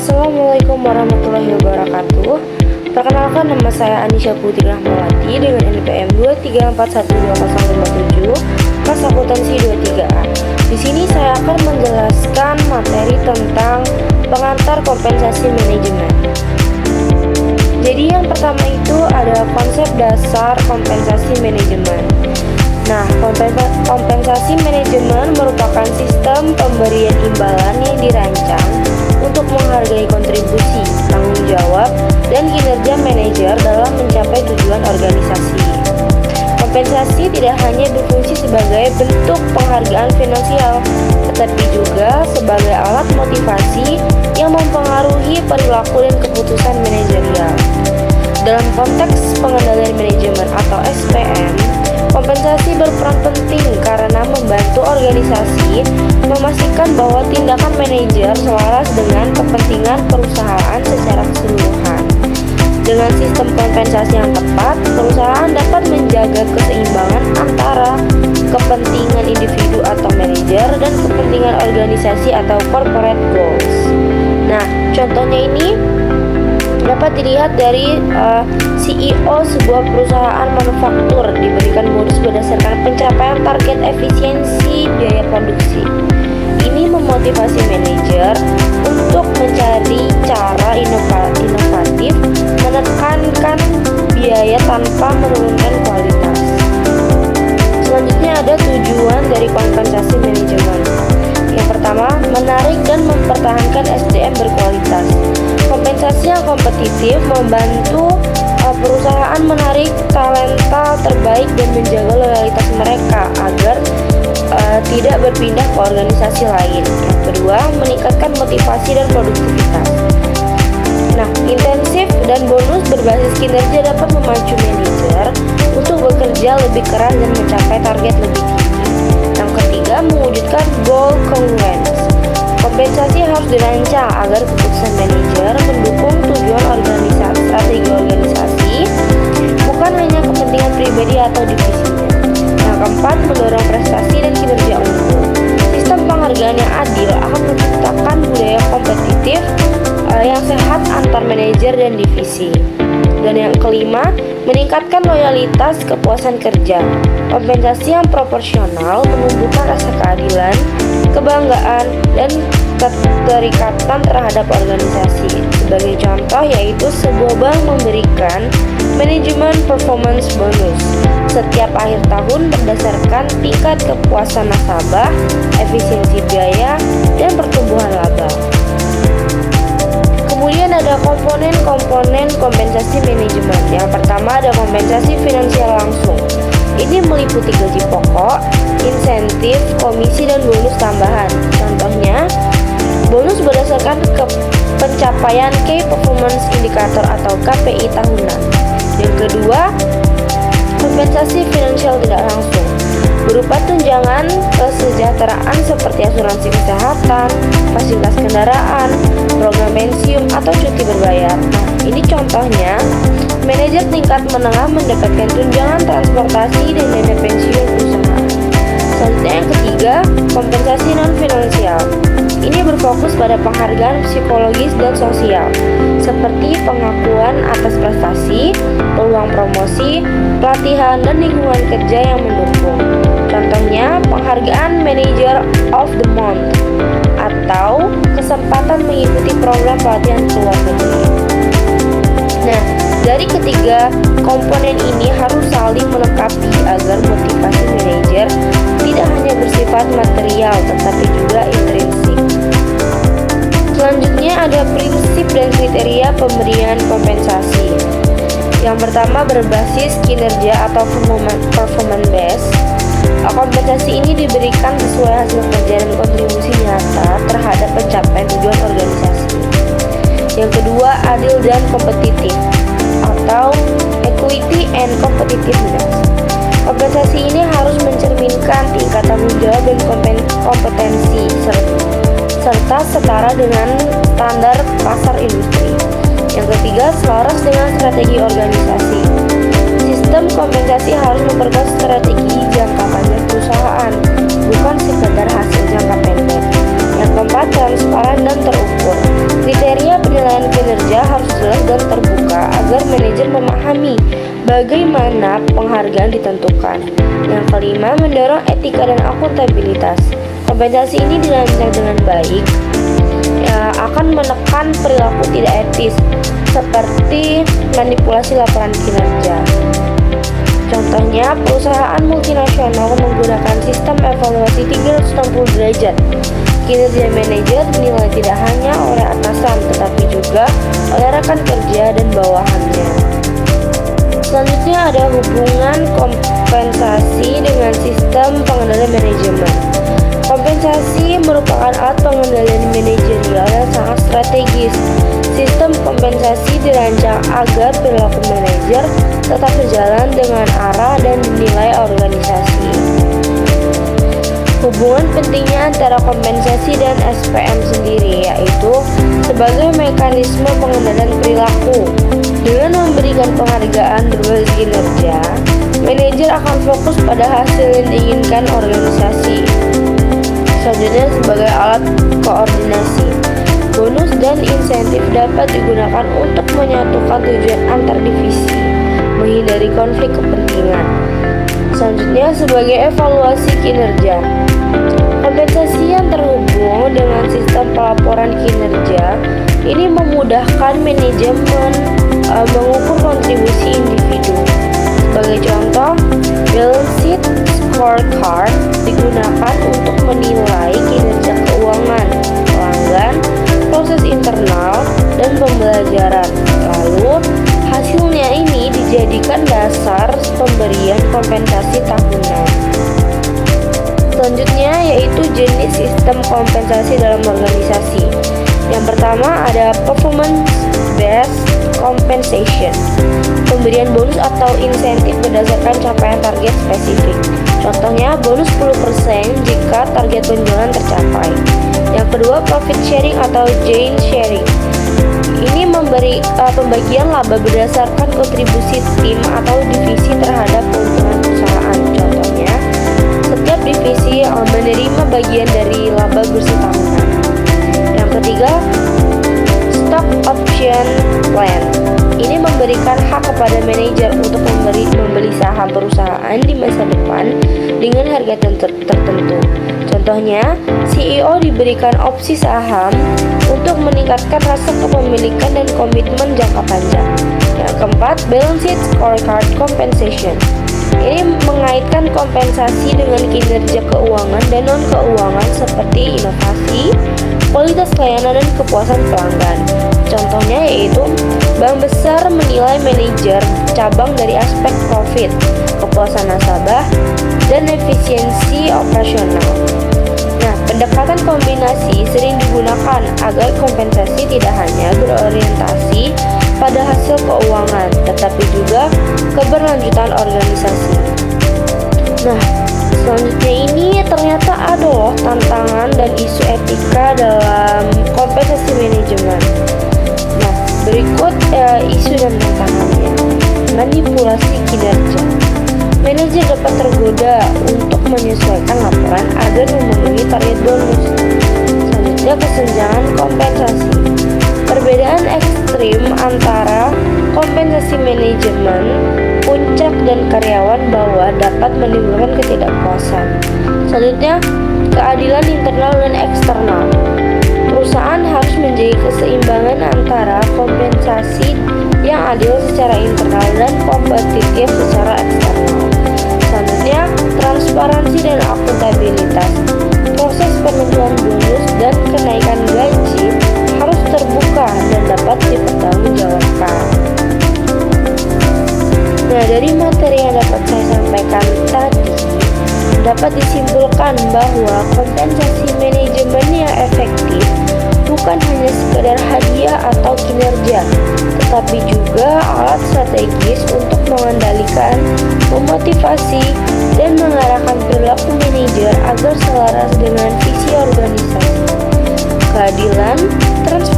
Assalamualaikum warahmatullahi wabarakatuh. Perkenalkan, nama saya Anisha Putri Rahmawati dengan NPM 234120557, kelas akuntansi 23A. Di sini saya akan menjelaskan materi tentang pengantar kompensasi manajemen. Jadi yang pertama itu ada konsep dasar kompensasi manajemen. Nah, kompensasi manajemen merupakan sistem pemberian imbalan yang dirancang untuk menghargai kontribusi, tanggung jawab, dan kinerja manajer dalam mencapai tujuan organisasi. Kompensasi tidak hanya berfungsi sebagai bentuk penghargaan finansial, tetapi juga sebagai alat motivasi yang mempengaruhi perilaku dan keputusan manajerial. Dalam konteks pengendalian manajemen atau SPM, kompensasi berperan penting karena membantu organisasi memastikan bahwa tindakan manajer selaras dengan kepentingan perusahaan secara keseluruhan. Dengan sistem kompensasi yang tepat, perusahaan dapat menjaga keseimbangan antara kepentingan individu atau manajer dan kepentingan organisasi atau corporate goals. Nah, contohnya ini dapat dilihat dari CEO sebuah perusahaan manufaktur diberikan bonus berdasarkan pencapaian target efisiensi biaya produksi. Ini memotivasi manajer untuk mencari cara inovatif menekankan biaya tanpa menurunkan kualitas. Selanjutnya ada tujuan dari kompensasi manajemen. Yang pertama, menarik dan mempertahankan SDM berkualitas. Kompensasi yang kompetitif membantu perusahaan menarik talenta terbaik dan menjaga loyalitas mereka agar tidak berpindah ke organisasi lain. Yang kedua, meningkatkan motivasi dan produktivitas. Nah, intensif dan bonus berbasis kinerja dapat memacu manajer untuk bekerja lebih keras dan mencapai target lebih tinggi. Yang ketiga, mewujudkan goal congruence. Kompensasi harus dirancang agar keputusan manajer mendukung tujuan strategi organisasi, bukan hanya kepentingan pribadi atau divisinya. Yang keempat, mendorong prestasi dan kinerja unggul. Sistem penghargaan yang adil akan menciptakan budaya kompetitif yang sehat antar manajer dan divisi. Dan yang kelima, meningkatkan loyalitas kepuasan kerja. Kompensasi yang proporsional menumbuhkan rasa keadilan, kebanggaan, dan keterikatan terhadap organisasi. Sebagai contoh yaitu sebuah bank memberikan manajemen performance bonus setiap akhir tahun berdasarkan tingkat kepuasan nasabah, efisiensi biaya, dan pertumbuhan laba. Kemudian ada komponen-komponen kompensasi manajemen. Yang pertama ada kompensasi finansial langsung. Ini meliputi gaji pokok, insentif, komisi, dan bonus tambahan. Contohnya, bonus berdasarkan pencapaian Key Performance Indicator atau KPI tahunan. Yang kedua, kompensasi finansial tidak langsung berupa tunjangan kesejahteraan seperti asuransi kesehatan, fasilitas kendaraan, program pensiun, atau cuti berbayar. Nah, ini contohnya, manajer tingkat menengah mendapatkan tunjangan transportasi dan dana pensiun perusahaan. Selanjutnya yang ketiga, kompensasi non-finansial. Ini berfokus pada penghargaan psikologis dan sosial, seperti pengakuan atas prestasi, peluang promosi, pelatihan, dan lingkungan kerja yang mendukung. Contohnya, penghargaan Manager of the Month atau kesempatan mengikuti program pelatihan ke luar negeri. Nah, dari ketiga komponen ini harus saling melengkapi agar motivasi manajer tidak hanya bersifat material tetapi juga intrinsik. Selanjutnya ada prinsip dan kriteria pemberian kompensasi. Yang pertama berbasis kinerja atau performance based. Kompensasi ini diberikan sesuai hasil kerja dan kontribusi nyata terhadap pencapaian tujuan organisasi. Yang kedua, adil dan kompetitif atau equity and competitiveness. Kompensasi ini harus mencerminkan tingkat tanggung jawab dan kompetensi serta setara dengan standar pasar industri. Yang ketiga, selaras dengan strategi organisasi. Sistem kompensasi harus memperkuat strategi jangka panjang perusahaan, bukan sekedar hasil jangka pendek. Yang keempat, transparan dan terukur. Kriteria kinerja harus jelas dan terbuka agar manajer memahami bagaimana penghargaan ditentukan. Yang kelima, mendorong etika dan akuntabilitas. Kompensasi ini dirancang dengan baik akan menekan perilaku tidak etis seperti manipulasi laporan kinerja. Contohnya, perusahaan multinasional menggunakan sistem evaluasi 360 derajat. Kinerja manajer dinilai tidak hanya oleh atasan, tetapi juga oleh rekan kerja dan bawahannya. Selanjutnya ada hubungan kompensasi dengan sistem pengendalian manajemen. Kompensasi merupakan alat pengendalian manajerial yang sangat strategis. Sistem kompensasi dirancang agar perilaku manajer tetap berjalan dengan arah dan dinilai organisasi. Hubungan pentingnya antara kompensasi dan SPM sendiri, yaitu sebagai mekanisme pengendalian perilaku. Dengan memberikan penghargaan berbasis kinerja, manajer akan fokus pada hasil yang diinginkan organisasi. Selanjutnya, sebagai alat koordinasi, bonus dan insentif dapat digunakan untuk menyatukan tujuan antar divisi, menghindari konflik kepentingan. Selanjutnya, sebagai evaluasi kinerja, kompensasi yang terhubung dengan sistem pelaporan kinerja ini memudahkan manajemen mengukur kontribusi individu. Sebagai contoh, balance sheet scorecard digunakan untuk menilai kinerja keuangan, pelanggan, proses internal, dan pembelajaran. Lalu, hasilnya ini dijadikan dasar pemberian kompensasi tahunan. Selanjutnya yaitu jenis sistem kompensasi dalam organisasi. Yang pertama ada performance based compensation. Pemberian bonus atau insentif berdasarkan capaian target spesifik. Contohnya bonus 10% jika target penjualan tercapai. Yang kedua profit sharing atau gain sharing. Ini memberi pembagian laba berdasarkan kontribusi tim atau divisi terhadap keuntungan perusahaan. Contohnya, setiap divisi menerima bagian dari laba bersih tahunan. Yang ketiga, stock option plan. Ini memberikan hak kepada manajer untuk membeli saham perusahaan di masa depan dengan harga tertentu. Contohnya, CEO diberikan opsi saham untuk meningkatkan rasa kepemilikan dan komitmen jangka panjang. Yang keempat, balance sheet scorecard compensation. Ini mengaitkan kompensasi dengan kinerja keuangan dan non-keuangan seperti inovasi, kualitas layanan, dan kepuasan pelanggan. Contohnya yaitu bank besar menilai manajer cabang dari aspek profit, kepuasan nasabah, dan efisiensi operasional. Nah, pendekatan kombinasi sering digunakan agar kompensasi tidak hanya berorientasi pada hasil keuangan, tetapi juga keberlanjutan organisasi. Nah, selanjutnya ini ternyata ada loh tantangan dan isu etika dalam kompensasi manajemen. Nah, berikut isu dan tantangannya. Manipulasi kinerja. Manajer dapat tergoda untuk menyesuaikan laporan agar memenuhi target bonus. Selanjutnya, kesenjangan kompensasi. Perbedaan ekstrim antara kompensasi manajemen puncak dan karyawan bawah dapat menimbulkan ketidakpuasan. Selanjutnya, keadilan internal dan eksternal. Perusahaan harus menjaga keseimbangan antara kompensasi yang adil secara internal dan kompetitif secara eksternal. Selanjutnya, transparansi dan akuntabilitas. Proses penentuan bonus dan kenaikan gaji harus terbuka dan dapat dipertanggungjawabkan. Nah, dari materi yang dapat saya sampaikan tadi, dapat disimpulkan bahwa kompensasi manajemen yang efektif bukan hanya sekedar hadiah atau kinerja, tetapi juga alat strategis untuk mengendalikan, memotivasi, dan mengarahkan perilaku manajer agar selaras dengan visi organisasi. Keadilan, transparansi,